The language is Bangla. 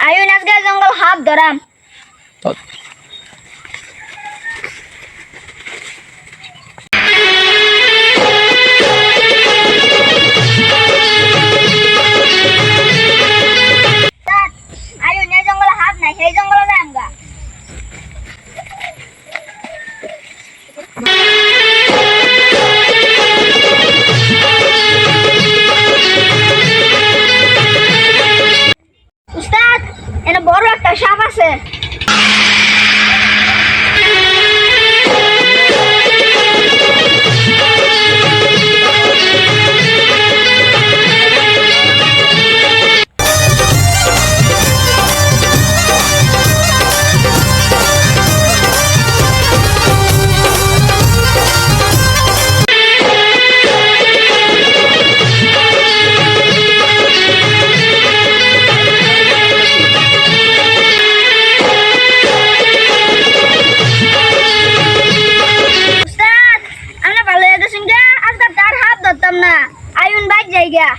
আয়ুন আজকে জঙ্গল হাফ ধরাম। আয়ুন এই জঙ্গলে হাফ নাই, সেই জঙ্গলে যাই আমরা। উস্তাদ, এনে বড় একটা সাপ আছে। উস্তাদ, আমরা ভালো হয়ে গেছি, আজকে তার হাত ধরতাম না। আয়ুন বাইক যাই গা।